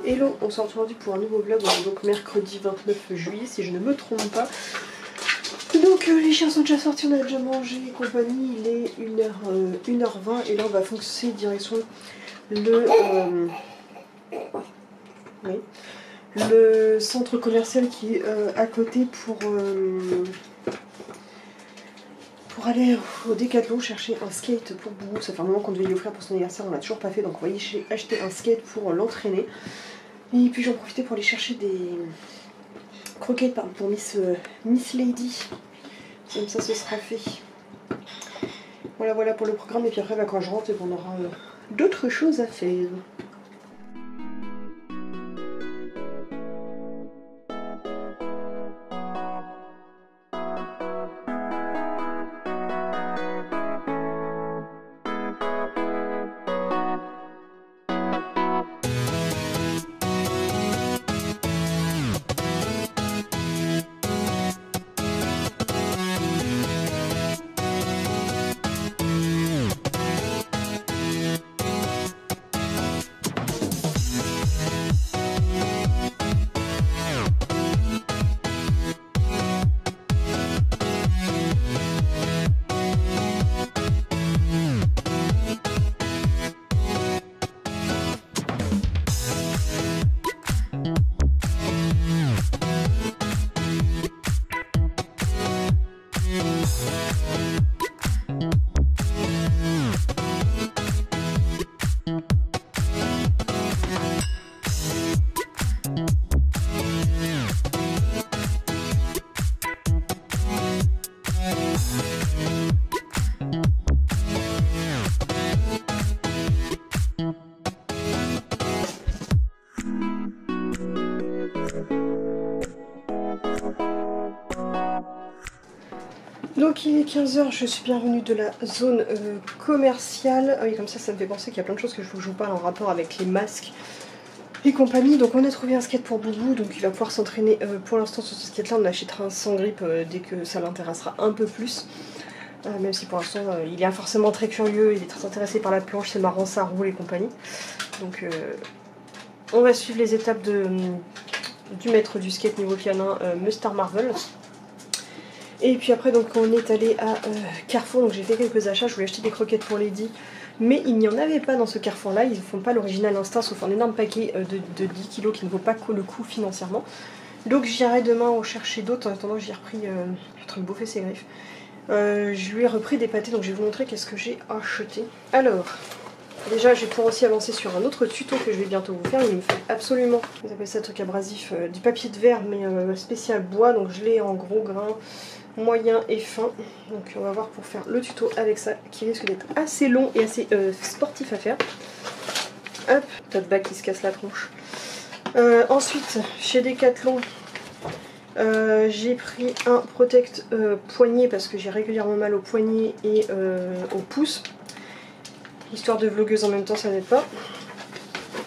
Hello, on se retrouve aujourd'hui pour un nouveau vlog, donc mercredi 29 juillet si je ne me trompe pas. Donc les chiens sont déjà sortis, on a déjà mangé et compagnie, il est 1h20 et là on va foncer direction le centre commercial qui est à côté pour aller au Décathlon chercher un skate pour Boubou. Ça fait un moment qu'on devait lui offrir pour son anniversaire, on l'a toujours pas fait, donc on va y acheter un skate pour l'entraîner. Et puis j'en profitais pour aller chercher des croquettes pour Miss Lady. Comme ça ce sera fait. Voilà pour le programme, et puis après quand je rentre on aura d'autres choses à faire. Donc il est 15h, je suis bien revenue de la zone commerciale. Ah oui, comme ça me fait penser qu'il y a plein de choses que je vous parle en rapport avec les masques et compagnie. Donc on a trouvé un skate pour Boubou, donc il va pouvoir s'entraîner pour l'instant sur ce skate là. On achètera un sans grippe dès que ça l'intéressera un peu plus. Même si pour l'instant il est forcément très curieux, il est très intéressé par la planche, c'est marrant, ça roule et compagnie. Donc on va suivre les étapes du maître du skate niveau canin, Mr Marvel. Et puis après donc on est allé à Carrefour, donc j'ai fait quelques achats, je voulais acheter des croquettes pour Lady, mais il n'y en avait pas dans ce Carrefour là, ils ne font pas l'original Instinct sauf un énorme paquet de 10 kg qui ne vaut pas le coup financièrement. Donc j'irai demain en chercher d'autres, en attendant j'ai repris, je suis en train de bouffer ses griffes, je lui ai repris des pâtés, donc je vais vous montrer qu'est-ce que j'ai acheté. Alors, déjà je vais pouvoir aussi avancer sur un autre tuto que je vais bientôt vous faire, il me fait absolument, ils appellent ça truc abrasif, du papier de verre mais spécial bois, donc je l'ai en gros grain, moyen et fin, donc on va voir pour faire le tuto avec ça qui risque d'être assez long et assez sportif à faire. Hop, tote bag qui se casse la tronche. Ensuite chez Decathlon j'ai pris un protect poignet parce que j'ai régulièrement mal au poignet et au pouce, histoire de vlogueuse en même temps ça n'aide pas.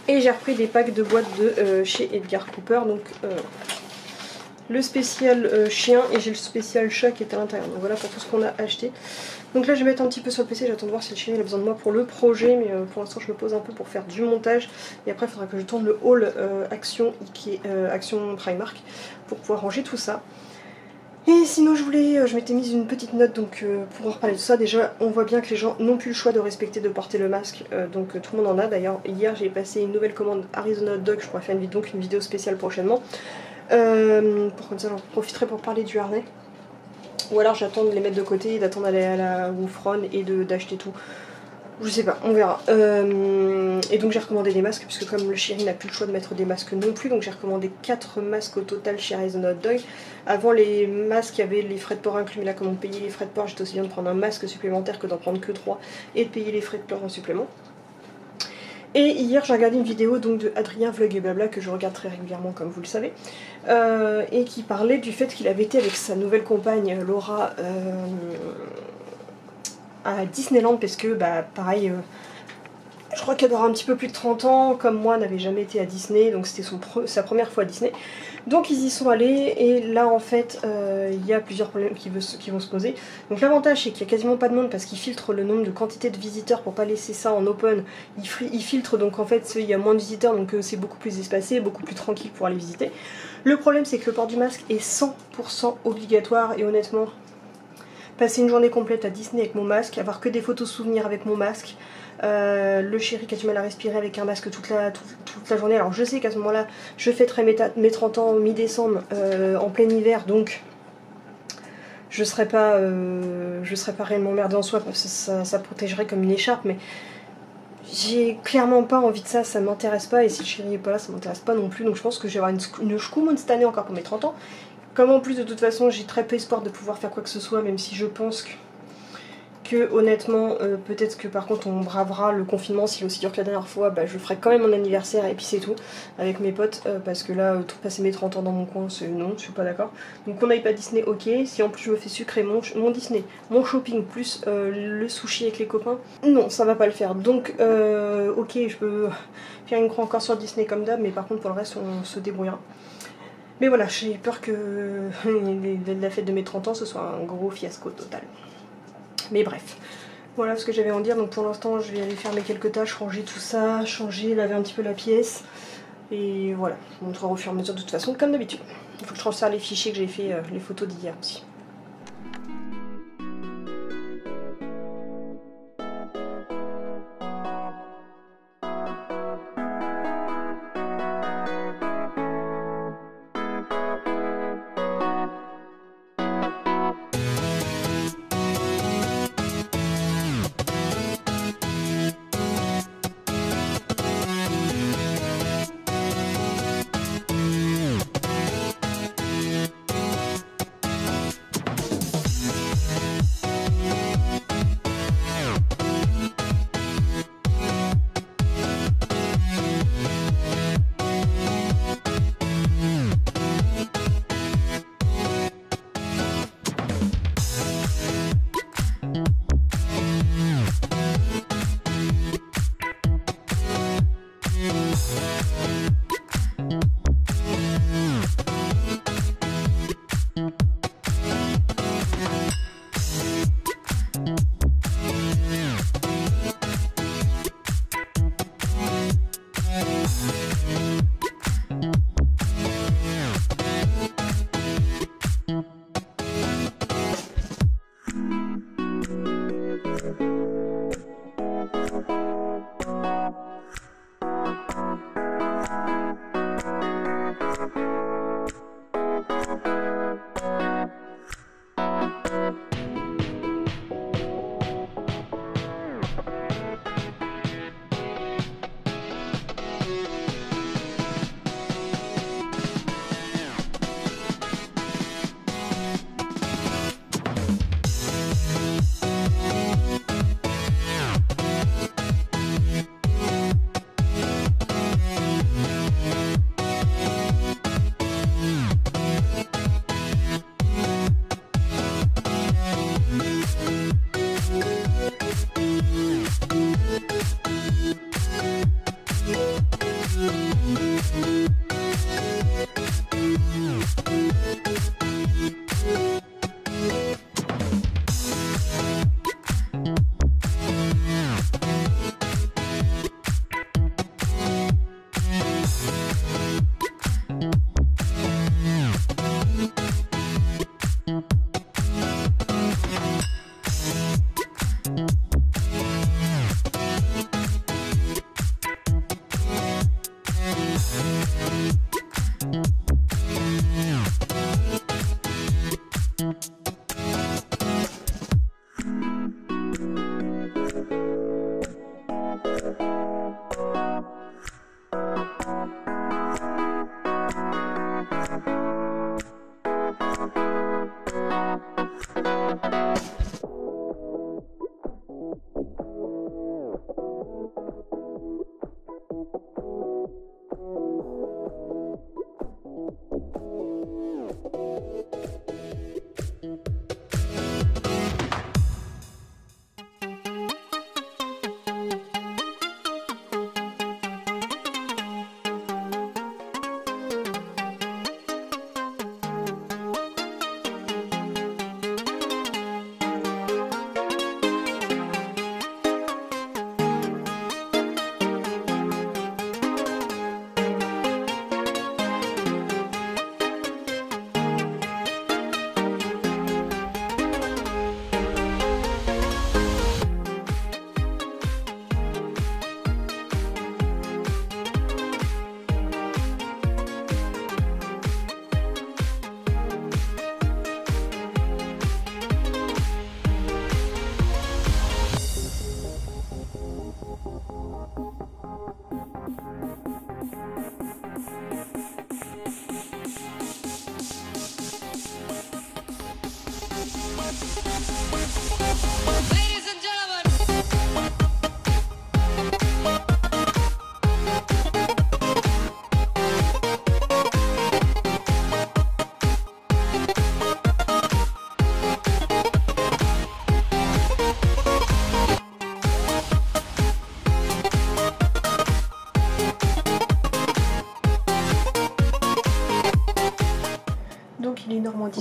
Et j'ai repris des packs de boîtes de chez Edgar Cooper, donc le spécial chien et j'ai le spécial chat qui est à l'intérieur. Donc voilà pour tout ce qu'on a acheté. Donc là je vais mettre un petit peu sur le PC, j'attends de voir si le chien il a besoin de moi pour le projet, mais pour l'instant je me pose un peu pour faire du montage. Et après il faudra que je tourne le haul Action Primark pour pouvoir ranger tout ça. Et sinon je m'étais mise une petite note donc pour en reparler de ça. Déjà on voit bien que les gens n'ont plus le choix de respecter, de porter le masque, donc tout le monde en a. D'ailleurs hier j'ai passé une nouvelle commande Arizona Hot Dog, je pourrais faire une vidéo spéciale prochainement. Pour comme ça j'en profiterai pour parler du harnais. Ou alors j'attends de les mettre de côté, d'attendre d'aller à la Woofron et d'acheter tout. Je sais pas, on verra. Et donc j'ai recommandé des masques, puisque comme le chéri n'a plus le choix de mettre des masques non plus, donc j'ai recommandé 4 masques au total chez Arizona Hot Dog. Avant les masques, il y avait les frais de port inclus, mais là comme on payait les frais de port, j'étais aussi bien de prendre un masque supplémentaire que d'en prendre que 3 et de payer les frais de port en supplément. Et hier j'ai regardé une vidéo donc de Adrien Vlog et Blabla que je regarde très régulièrement comme vous le savez, et qui parlait du fait qu'il avait été avec sa nouvelle compagne Laura à Disneyland parce que bah pareil, je crois qu'elle doit avoir un petit peu plus de 30 ans, comme moi, n'avait jamais été à Disney, donc c'était sa première fois à Disney. Donc ils y sont allés, et là en fait, il y a plusieurs problèmes qui vont se poser. Donc l'avantage c'est qu'il n'y a quasiment pas de monde parce qu'ils filtrent le nombre de quantité de visiteurs pour pas laisser ça en open. Ils filtrent, donc en fait il y a moins de visiteurs, donc c'est beaucoup plus espacé, beaucoup plus tranquille pour aller visiter. Le problème c'est que le port du masque est 100% obligatoire, et honnêtement, passer une journée complète à Disney avec mon masque, avoir que des photos souvenirs avec mon masque, le chéri qui a du mal à respirer avec un masque toute la journée. Alors je sais qu'à ce moment-là, je fêterai mes 30 ans mi-décembre en plein hiver, donc je serais pas réellement emmerdée en soi, parce que ça protégerait comme une écharpe, mais j'ai clairement pas envie de ça, ça m'intéresse pas, et si le chéri est pas là, ça m'intéresse pas non plus, donc je pense que je vais avoir une schkoumoun cette année encore pour mes 30 ans. Comme en plus de toute façon j'ai très peu espoir de pouvoir faire quoi que ce soit, même si je pense que honnêtement, peut-être que par contre on bravera le confinement s'il est aussi dur que la dernière fois, bah, je ferai quand même mon anniversaire et puis c'est tout, avec mes potes, parce que là, passer mes 30 ans dans mon coin, c'est non, je suis pas d'accord. Donc on n'aille pas à Disney, ok, si en plus je me fais sucrer mon Disney, mon shopping, plus le sushi avec les copains, non, ça va pas le faire. Donc ok, je peux faire une croix encore sur Disney comme d'hab, mais par contre pour le reste on se débrouillera. Mais voilà, j'ai peur que la fête de mes 30 ans ce soit un gros fiasco total. Mais bref, voilà ce que j'avais à en dire. Donc pour l'instant je vais aller faire mes quelques tâches, ranger tout ça, changer, laver un petit peu la pièce. Et voilà, je vous montrerai au fur et à mesure de toute façon comme d'habitude. Il faut que je transfère les fichiers que j'ai fait, les photos d'hier aussi.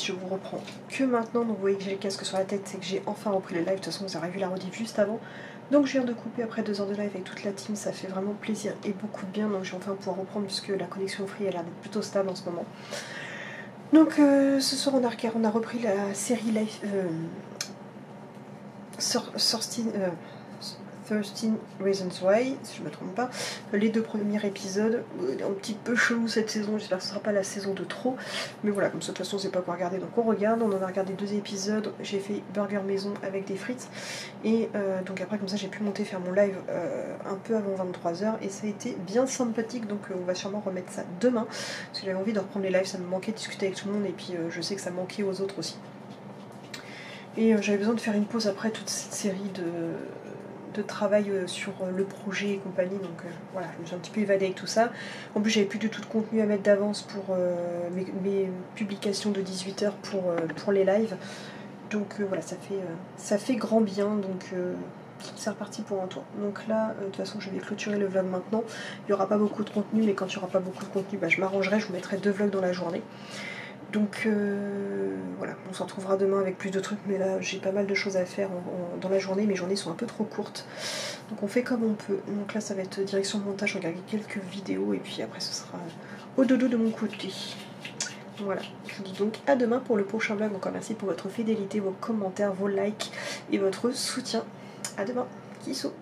je vous reprends que maintenant. Donc vous voyez que j'ai le casque sur la tête, c'est que j'ai enfin repris le live. De toute façon, vous avez vu la rediff juste avant. Donc je viens de couper après 2 heures de live avec toute la team, ça fait vraiment plaisir et beaucoup de bien. Donc je vais enfin pouvoir reprendre puisque la connexion Free a l'air d'être plutôt stable en ce moment. Donc ce soir on a repris la série live 13 Reasons Why, si je ne me trompe pas. Les 2 premiers épisodes, un petit peu chelou cette saison, j'espère que ce ne sera pas la saison de trop. Mais voilà, comme ça de toute façon c'est pas quoi regarder, donc on regarde. On en a regardé 2 épisodes, j'ai fait burger maison avec des frites. Et donc après comme ça j'ai pu monter faire mon live un peu avant 23 h et ça a été bien sympathique. Donc on va sûrement remettre ça demain. Parce que j'avais envie de reprendre les lives, ça me manquait de discuter avec tout le monde. Et puis je sais que ça manquait aux autres aussi. Et j'avais besoin de faire une pause après toute cette série de travail sur le projet et compagnie, donc voilà, je me suis un petit peu évadée avec tout ça. En plus j'avais plus du tout de contenu à mettre d'avance pour mes publications de 18 h pour les lives, donc voilà, ça fait grand bien, donc c'est reparti pour un tour. Donc là, de toute façon je vais clôturer le vlog maintenant, il n'y aura pas beaucoup de contenu, mais quand il n'y aura pas beaucoup de contenu, bah, je m'arrangerai, je vous mettrai 2 vlogs dans la journée. Donc voilà, on se retrouvera demain avec plus de trucs, mais là j'ai pas mal de choses à faire dans la journée, mes journées sont un peu trop courtes, donc on fait comme on peut. Donc là ça va être direction de montage, regarder quelques vidéos, et puis après ce sera au dodo de mon côté. Voilà, je vous dis donc à demain pour le prochain vlog. Encore merci pour votre fidélité, vos commentaires, vos likes et votre soutien. À demain, Kissou.